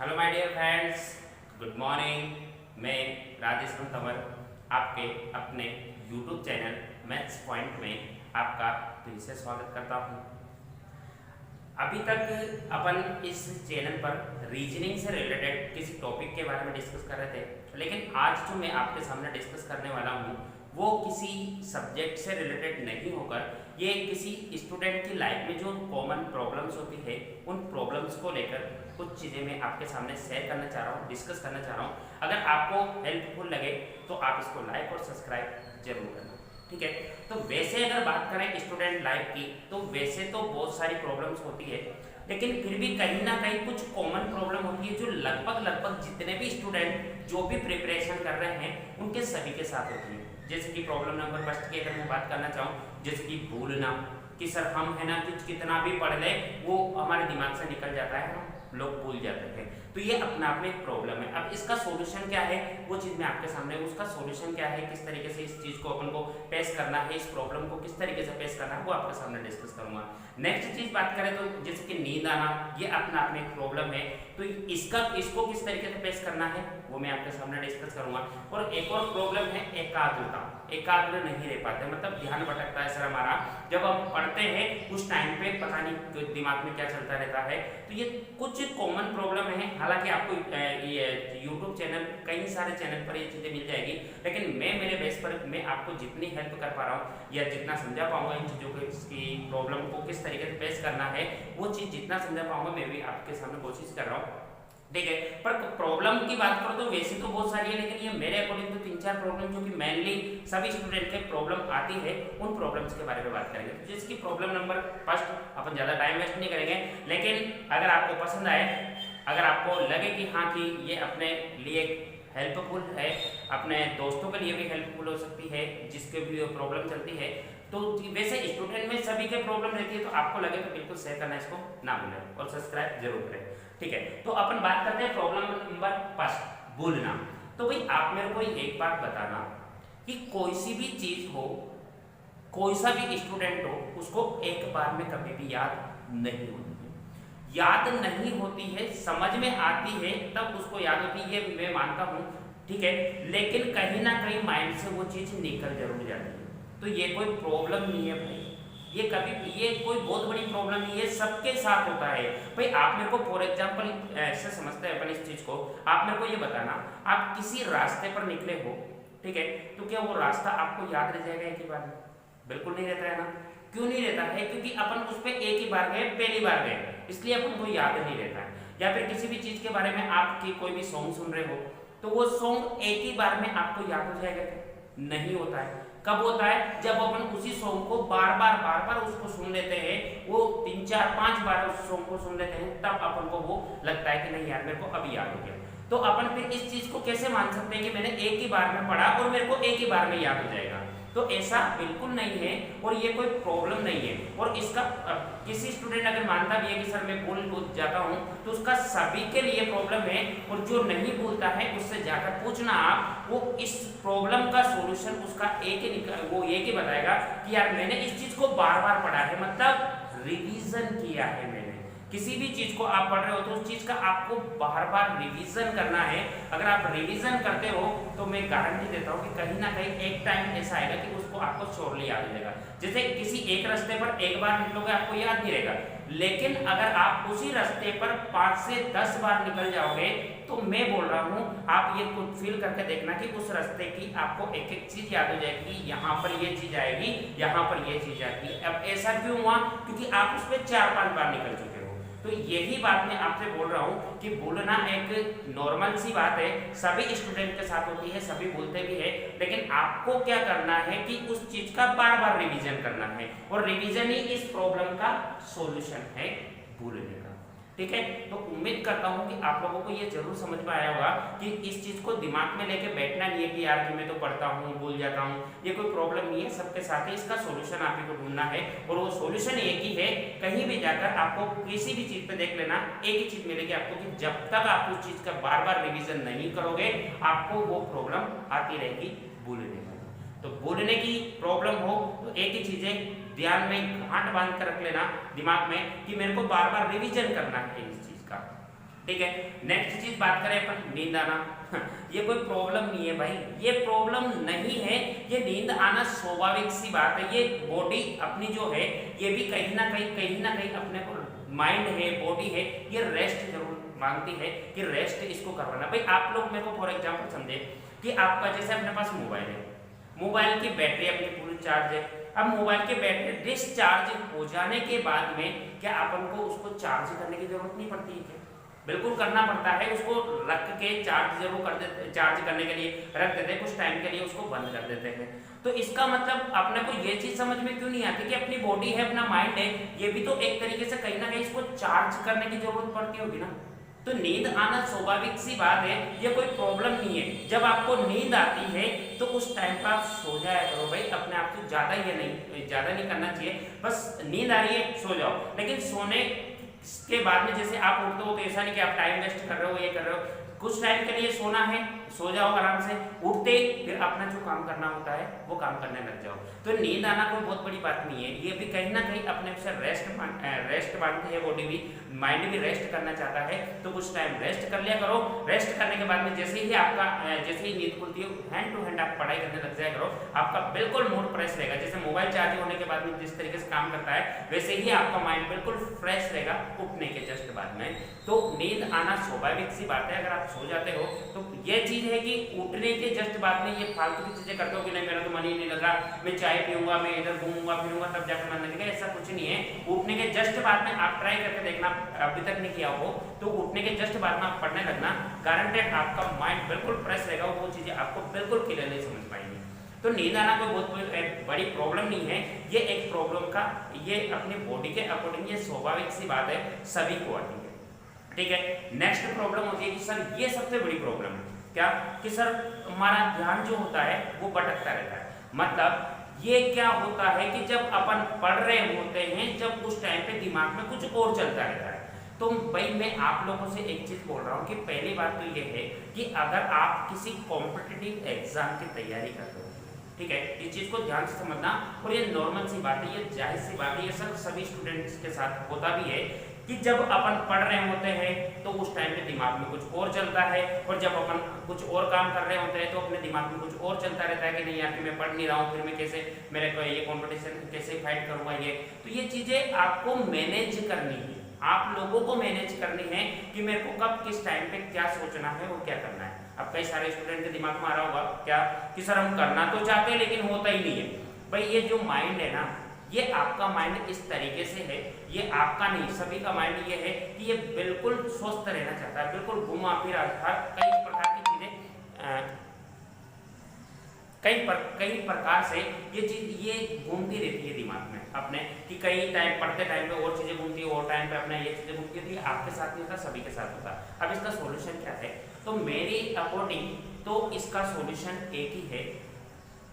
Hello my dear friends, good morning. मैं राजेश तंवर आपके अपने यूट्यूब चैनल मैथ्स पॉइंट में आपका फिर से स्वागत करता हूं। अभी तक अपन इस चैनल पर रीजनिंग से रिलेटेड किसी टॉपिक के बारे में डिस्कस कर रहे थे, लेकिन आज जो मैं आपके सामने डिस्कस करने वाला हूं वो किसी सब्जेक्ट से रिलेटेड नहीं होकर ये किसी स्टूडेंट की लाइफ में जो कॉमन प्रॉब्लम्स होती है उन प्रॉब्लम्स को लेकर कुछ चीज़ें मैं आपके सामने शेयर करना चाह रहा हूँ, डिस्कस करना चाह रहा हूँ। अगर आपको हेल्पफुल लगे तो आप इसको लाइक और सब्सक्राइब जरूर करना, ठीक है। तो वैसे अगर बात करें स्टूडेंट लाइफ की, तो वैसे तो बहुत सारी प्रॉब्लम्स होती है, लेकिन फिर भी कहीं ना कहीं कुछ कॉमन प्रॉब्लम होती है जो लगभग जितने भी स्टूडेंट जो भी प्रिपरेशन कर रहे हैं उनके सभी के साथ होती है। जैसे कि प्रॉब्लम नंबर फर्स्ट की अगर मैं बात करना चाहूँ, जैसे कि भूलना, कि सर हम है ना कुछ कितना भी पढ़ ले वो हमारे दिमाग से निकल जाता है, हम लोग भूल जाते हैं। तो ये अपना आप में एक प्रॉब्लम है। अब इसका सॉल्यूशन क्या है वो चीज़ मैं आपके सामने, उसका सॉल्यूशन क्या है, किस तरीके से इस चीज़ को अपन को फेस करना है, इस प्रॉब्लम को किस तरीके से फेस करना है, वो आपके सामने डिस्कस करूंगा। नेक्स्ट चीज़ बात करें तो जैसे कि नींद आना, ये अपना आप में एक प्रॉब्लम है, तो इसको किस तरीके से फेस करना है वो मैं आपके सामने डिस्कस करूंगा। और एक और प्रॉब्लम है एकाग्रता, एकाग्र नहीं रह पाते, मतलब ध्यान भटकता है सर हमारा, जब हम पढ़ते हैं उस टाइम पे पता नहीं दिमाग में क्या चलता रहता है। तो ये कुछ कॉमन प्रॉब्लम है। हालांकि आपको ये यूट्यूब चैनल, कई सारे चैनल पर ये चीज़ें मिल जाएगी, लेकिन मैं मेरे बेस पर मैं आपको जितनी हेल्प कर पा रहा हूँ या जितना समझा पाऊंगा इन चीज़ों को, इसकी प्रॉब्लम को किस तरीके से फेस करना है, वो चीज़ जितना समझा पाऊंगा मैं भी आपके सामने कोशिश कर रहा हूँ, ठीक है। पर प्रॉब्लम की बात करो तो वैसे तो बहुत सारी है, लेकिन ये मेरे अकॉर्डिंग तो 3-4 प्रॉब्लम जो कि मेनली सभी स्टूडेंट के प्रॉब्लम आती है, उन प्रॉब्लम्स के बारे में बात करेंगे। तो जिसकी प्रॉब्लम नंबर फर्स्ट, अपन ज़्यादा टाइम वेस्ट नहीं करेंगे, लेकिन अगर आपको पसंद आए, अगर आपको लगे कि हाँ कि ये अपने लिए हेल्पफुल है, अपने दोस्तों के लिए भी हेल्पफुल हो सकती है जिसके भी प्रॉब्लम चलती है, तो वैसे स्टूडेंट में सभी के प्रॉब्लम रहती है, तो आपको लगे तो बिल्कुल शेयर करना इसको ना भूलें और सब्सक्राइब जरूर करें, ठीक है। तो अपन बात करते हैं प्रॉब्लम नंबर फर्स्ट, भूलना। तो भाई आप मेरे को एक बात बताना कि कोई सी भी चीज हो, कोई सा भी स्टूडेंट हो, उसको एक बार में कभी भी याद नहीं होती है, याद नहीं होती है, समझ में आती है तब उसको याद होती है, ये मैं मानता हूँ, ठीक है। लेकिन कहीं ना कहीं माइंड से वो चीज निकल जरूर जाती है। तो ये कोई प्रॉब्लम नहीं है भाई, ये कभी, ये कोई बहुत बड़ी प्रॉब्लम नहीं है, सबके साथ होता है भाई। आप मेरे को फॉर एग्जांपल ऐसे समझते हैं अपन इस चीज को, आप मेरे को ये बताना, आप किसी रास्ते पर निकले हो, ठीक है, तो क्या वो रास्ता आपको याद रह जाएगा एक ही बार में? बिल्कुल नहीं रहता है ना। क्यों नहीं रहता है? क्योंकि अपन उस पर एक ही बार गए, पहली बार गए, इसलिए अपन को याद नहीं रहता है। या फिर किसी भी चीज के बारे में आपकी कोई भी सॉन्ग सुन रहे हो, तो वो सॉन्ग एक ही बार में आपको याद हो जाएगा? नहीं होता है। कब होता है? जब अपन उसी सॉन्ग को बार बार उसको सुन लेते हैं, वो 3-4-5 बार उस सॉन्ग को सुन लेते हैं, तब अपन को वो लगता है कि नहीं यार मेरे को अभी याद हो गया। तो अपन फिर इस चीज को कैसे मान सकते हैं कि मैंने एक ही बार में पढ़ा और मेरे को एक ही बार में याद हो जाएगा? तो ऐसा बिल्कुल नहीं है और ये कोई प्रॉब्लम नहीं है। और इसका किसी स्टूडेंट अगर मानता भी है कि सर मैं भूल जाता हूँ, तो उसका सभी के लिए प्रॉब्लम है। और जो नहीं भूलता है उससे जाकर पूछना आप, वो इस प्रॉब्लम का सॉल्यूशन उसका वो एक ही बताएगा कि यार मैंने इस चीज को बार बार पढ़ा है, मतलब रिवीजन किया है मैंने। किसी भी चीज को आप पढ़ रहे हो तो उस चीज का आपको बार बार रिवीजन करना है। अगर आप रिवीजन करते हो तो मैं गारंटी देता हूँ कि कहीं ना कहीं एक टाइम ऐसा आएगा कि उसको आपको श्योरली याद हो जाएगा। जैसे किसी एक रास्ते पर एक बार निकलोगे आपको याद नहीं रहेगा, लेकिन अगर आप उसी रास्ते पर 5 से 10 बार निकल जाओगे, तो मैं बोल रहा हूँ आप ये खुद फील करके देखना कि उस रास्ते की आपको एक एक चीज याद हो जाएगी, यहाँ पर ये चीज आएगी, यहाँ पर ये चीज आएगी। अब ऐसा क्यों हुआ? क्योंकि आप उस पर 4-5 बार निकल चुके हो। तो यही बात मैं आपसे बोल रहा हूँ कि भूलना एक नॉर्मल सी बात है, सभी स्टूडेंट के साथ होती है, सभी भूलते भी है, लेकिन आपको क्या करना है कि उस चीज का बार बार रिवीजन करना है, और रिवीजन ही इस प्रॉब्लम का सॉल्यूशन है, भूलने का, ठीक है। तो उम्मीद करता हूं कि आप लोगों को ये जरूर समझ में आया होगा कि इस चीज को दिमाग में लेके बैठना नहीं है कि यार मैं तो पढ़ता हूँ भूल जाता हूँ, ये कोई प्रॉब्लम नहीं है, सबके साथ है। इसका सॉल्यूशन आप ही को ढूंढना है, और वो सॉल्यूशन एक ही है। कहीं भी जाकर आपको किसी भी चीज पे देख लेना, एक ही चीज मिलेगी आपको कि जब तक आप उस चीज का बार बार रिविजन नहीं करोगे, आपको वो प्रॉब्लम आती रहेगी भूलने की। तो भूलने की प्रॉब्लम हो तो एक ही चीज है, ध्यान में गांठ बांध कर रख लेना दिमाग में कि मेरे को बार बार रिवीजन करना है इस चीज का। ठीक है। नेक्स्ट चीज बात करें अपन नींद आना। ये कोई प्रॉब्लम नहीं है भाई, ये प्रॉब्लम नहीं है, ये नींद आना स्वाभाविक सी बात है। ये बॉडी अपनी जो है ये भी कहीं ना कहीं अपने को माइंड है, बॉडी है, ये रेस्ट जरूर मांगती है कि रेस्ट इसको करवाना। भाई आप लोग मेरे को फॉर एग्जांपल समझे कि आपका जैसे अपने पास मोबाइल है, मोबाइल की बैटरी अपनी पूरी चार्ज है। अब मोबाइल की बैटरी डिस्चार्ज हो जाने के बाद में क्या अपन को उसको चार्ज करने की जरूरत नहीं पड़ती है? बिल्कुल करना पड़ता है, उसको रख के चार्ज जरूर कर देते, चार्ज करने के लिए रख देते हैं, कुछ टाइम के लिए उसको बंद कर देते हैं। तो इसका मतलब अपने को ये चीज समझ में क्यों नहीं आती कि अपनी बॉडी है, अपना माइंड है, ये भी तो एक तरीके से कहीं ना कहीं इसको चार्ज करने की जरूरत पड़ती होगी ना। तो नींद आना स्वाभाविक सी बात है, ये कोई प्रॉब्लम नहीं है। जब आपको नींद आती है तो उस टाइम पर आप सो जाया करो भाई, अपने आप को ज्यादा नहीं करना चाहिए। बस नींद आ रही है सो जाओ, लेकिन सोने के बाद में जैसे आप उठते हो तो ऐसा नहीं कि आप टाइम वेस्ट कर रहे हो, ये कर रहे हो। कुछ टाइम के लिए सोना है, सो जाओ आराम से, उठते फिर अपना जो काम करना होता है वो काम करने लग जाओ। तो नींद आना कोई बहुत बड़ी बात नहीं है, ये भी कहीं ना कहीं अपने से रेस्ट मांगती है बॉडी भी, माइंड भी रेस्ट करना चाहता है। तो कुछ टाइम रेस्ट कर लिया करो। रेस्ट करने के बाद में जैसे ही नींद खुलती है हैंड टू हैंड आप पढ़ाई करने लग जाया करो, आपका बिल्कुल मूड फ्रेश रहेगा। जैसे मोबाइल चार्ज होने के बाद में जिस तरीके से काम करता है वैसे ही आपका माइंड बिल्कुल फ्रेश रहेगा उठने के जस्ट बाद में। तो नींद आना स्वाभाविक सी बात है। अगर आप सो जाते हो तो ये चीज है कि उठने के जस्ट बाद में ये फालतू की चीजें करते हो कि नहीं मेरा तो मन ही नहीं लग रहा, मैं चाय पीऊंगा, मैं इधर घूमूंगा फिरूंगा तब जाकर मन लगेगा, ऐसा कुछ नहीं है। उठने के जस्ट बाद में आप ट्राई करके देखना, अभी तक नहीं किया हो तो उठने के जस्ट बाद में आप पढ़ने लगना, गारंटेड आपका माइंड बिल्कुल फ्रेश रहेगा, वो चीजें आपको बिल्कुल क्लियर नहीं समझ पाएंगे। तो नींद आना कोई बहुत बड़ी प्रॉब्लम नहीं है, ये एक प्रॉब्लम का, ये अपनी बॉडी के अकॉर्डिंग ये स्वाभाविक सी बात है, सभी को आती है। ठीक है। नेक्स्ट प्रॉब्लम होती है कि सर ये सबसे बड़ी प्रॉब्लम है क्या कि सर हमारा ध्यान जो होता है वो भटकता रहता है। मतलब ये क्या होता है कि जब अपन पढ़ रहे होते हैं, जब उस टाइम पे दिमाग में कुछ और चलता रहता है। तो भाई मैं आप लोगों से एक चीज बोल रहा हूँ कि पहली बात तो ये है कि अगर आप किसी कॉम्पिटिटिव एग्जाम की तैयारी कर रहे हो, ठीक है, इस चीज को ध्यान से समझना। और ये नॉर्मल सी बात है, ये जाहिर सी बात है, ये सभी स्टूडेंट्स के साथ होता भी है कि जब अपन पढ़ रहे होते हैं तो उस टाइम पे दिमाग में कुछ और चलता है, और जब अपन कुछ और काम कर रहे होते हैं तो अपने दिमाग में कुछ और चलता रहता है कि नहीं यार कि मैं पढ़ नहीं रहा हूँ, फिर मैं कैसे मेरे को ये कंपटीशन कैसे फाइट करूंगा ये। तो ये चीजें आपको मैनेज करनी है, आप लोगों को मैनेज करनी है कि मेरे को कब किस टाइम पे क्या सोचना है और क्या करना है। अब कई सारे स्टूडेंट के दिमाग में आ रहा होगा क्या कि सर हम करना तो चाहते हैं लेकिन होता ही नहीं है। भाई ये जो माइंड है ना, ये आपका माइंड इस तरीके से है, ये आपका नहीं सभी का माइंड ये है कि ये बिल्कुल स्वस्थ रहना चाहता है, बिल्कुल घुमा फिरा कई प्रकार की चीजें कई प्रकार से ये चीज ये घूमती रहती है दिमाग में अपने, कि कई टाइम पढ़ते टाइम पे और चीजें घूमती है और टाइम पे अपने ये चीजें घूमती है। आपके साथ नहीं होता, सभी के साथ होता। अब इसका सॉल्यूशन क्या है? तो मेरी अकॉर्डिंग तो इसका सॉल्यूशन एक ही है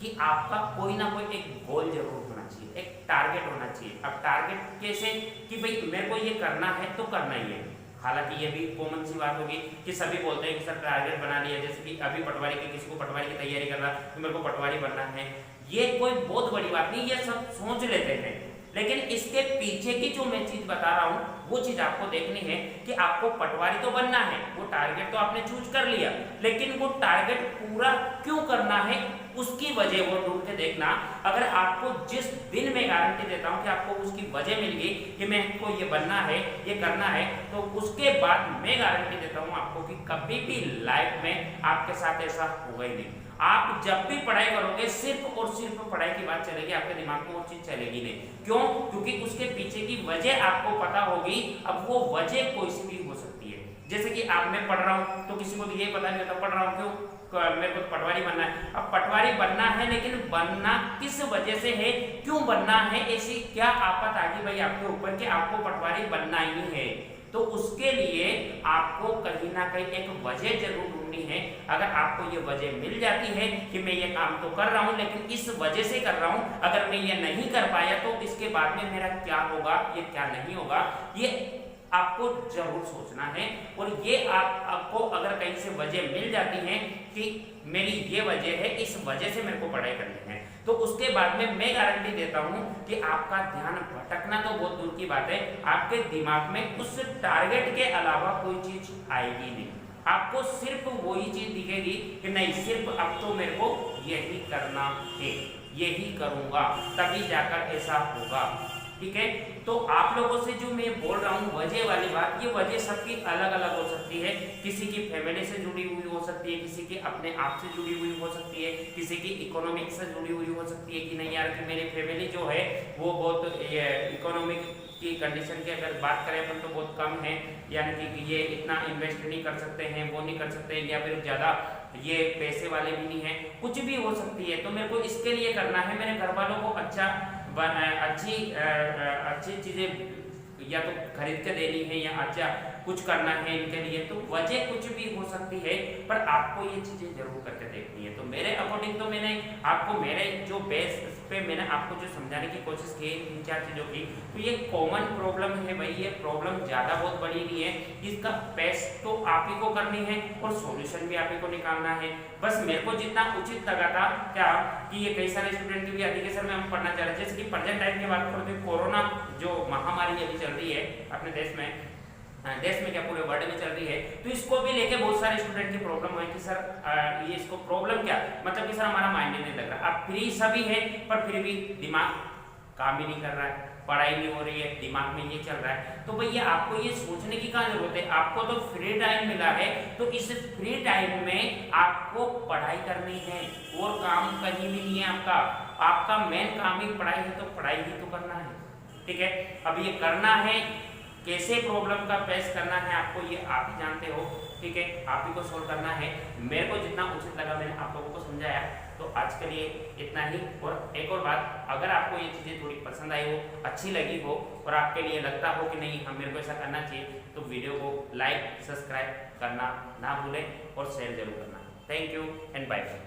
कि आपका कोई ना कोई एक गोल जरूर होना चाहिए, एक टारगेट होना चाहिए। अब टारगेट कैसे कि भाई मेरे को ये करना है तो करना ही है। हालांकि ये भी कॉमन सी बात होगी कि सभी बोलते हैं कि सर टारगेट बना लिया, जैसे कि अभी पटवारी की किसी को पटवारी की तैयारी कर रहा तो मेरे को पटवारी बनना है, ये कोई बहुत बड़ी बात नहीं, ये सब सोच लेते हैं। लेकिन इसके पीछे की जो मैं चीज बता रहा हूँ वो चीज आपको देखनी है कि आपको पटवारी तो बनना है, वो टारगेट तो आपने चूज कर लिया, लेकिन वो टारगेट पूरा क्यों करना है उसकी वजह वो ढूंढ के देखना। अगर आपको जिस दिन मैं गारंटी देता हूं कि आपको उसकी वजह मिल गई कि मैं को ये बनना है, ये करना है, तो उसके बाद मैं गारंटी देता हूं आपको कि कभी भी लाइफ में आपके साथ ऐसा होगा ही नहीं। आप जब भी पढ़ाई करोगे सिर्फ और सिर्फ पढ़ाई की बात चलेगी, आपके दिमाग में और चीज चलेगी नहीं। क्यों? क्योंकि उसके पीछे की वजह आपको पता होगी। अब वो वजह कोई सी भी हो सकती है, जैसे कि आप मैं पढ़ रहा हूँ तो किसी को तो ये पता नहीं होता पढ़ रहा हूँ क्यों, मेरे को पटवारी बनना है। अब पटवारी बनना है, लेकिन बनना किस वजह से है, क्यों बनना है, ऐसी क्या आफत आ गई भाई आपके ऊपर कि आपको पटवारी बनना ही है। तो उसके लिए आपको कहीं ना कहीं एक वजह जरूर ढूंढनी है। अगर आपको ये वजह मिल जाती है कि मैं ये काम तो कर रहा हूँ लेकिन इस वजह से कर रहा हूँ, अगर मैं ये नहीं कर पाया तो इसके बाद में मेरा क्या होगा, ये क्या नहीं होगा, ये आपको जरूर सोचना है। और ये आपको अगर कहीं से वजह मिल जाती है कि मेरी ये वजह है, इस वजह से मेरे को पढ़ाई करनी है, तो उसके बाद में मैं गारंटी देता हूं कि आपका ध्यान भटकना तो बहुत दूर की बात है, आपके दिमाग में उस टारगेट के अलावा कोई चीज आएगी नहीं। आपको सिर्फ वही चीज दिखेगी कि नहीं, सिर्फ अब तो मेरे को यही करना है, यही करूंगा, तभी जाकर ऐसा होगा। ठीक है, तो आप लोगों से जो मैं बोल रहा हूँ वजह वाली बात, ये वजह सबकी अलग अलग हो सकती है। किसी की फैमिली से जुड़ी हुई हो सकती है, किसी की अपने आप से जुड़ी हुई हो सकती है, किसी की इकोनॉमिक से जुड़ी हुई हो सकती है कि नहीं यार कि मेरी फैमिली जो है वो बहुत इकोनॉमिक की कंडीशन की अगर बात करें अपन तो बहुत कम है, यानी कि ये इतना इन्वेस्ट नहीं कर सकते हैं, वो नहीं कर सकते, या फिर ज़्यादा ये पैसे वाले भी नहीं है, कुछ भी हो सकती है। तो मेरे को इसके लिए करना है, मेरे घर वालों को अच्छी चीज़ें या तो खरीद के देनी है या अच्छा कुछ करना है इनके लिए, तो वजह कुछ भी हो सकती है, पर आपको ये चीज़ें जरूर करके देखनी है। तो मेरे अकॉर्डिंग तो मैंने आपको मेरे जो बेस पे मैंने आपको जो समझाने की कोशिश की 3-4 चीज़ों की, तो ये कॉमन प्रॉब्लम है भाई, ये प्रॉब्लम ज़्यादा बहुत बड़ी नहीं है, इसका बेस्ट तो आप ही को करनी है और सॉल्यूशन भी आप ही को निकालना है। बस मेरे को जितना उचित लगा था क्या कि ये कई सारे स्टूडेंट की भी एप्लीकेशन में हम पढ़ना चाह रहे हैं, जैसे कि प्रेजेंट टाइम की बात करो तो कोरोना जो महामारी अभी चल रही है अपने देश में क्या पूरे वर्ल्ड में चल रही है, तो इसको भी लेके बहुत सारे स्टूडेंट की प्रॉब्लम है कि सर ये इसको प्रॉब्लम क्या, मतलब कि सर हमारा माइंड नहीं लग रहा। अब फ्री सभी है पर फिर भी दिमाग काम भी नहीं कर रहा है, पढ़ाई नहीं हो रही है, दिमाग में ये चल रहा है। तो भैया आपको ये सोचने की क्या जरूरत है, आपको तो फ्री टाइम मिला है, तो इस फ्री टाइम में आपको पढ़ाई करनी है और काम कहीं भी नहीं है आपका मेन काम ही पढ़ाई है, तो पढ़ाई ही तो करना है। ठीक है, अब ये करना है, कैसे प्रॉब्लम का फेस करना है आपको ये आप ही जानते हो। ठीक है, आप ही को सोल्व करना है। मेरे को जितना उचित लगा मैंने आप लोगों को समझाया, तो आज के लिए इतना ही। और एक और बात, अगर आपको ये चीज़ें थोड़ी पसंद आई हो, अच्छी लगी हो और आपके लिए लगता हो कि नहीं हम मेरे को ऐसा करना चाहिए, तो वीडियो को लाइक सब्सक्राइब करना ना भूलें और शेयर जरूर करना। Thank you and bye bye.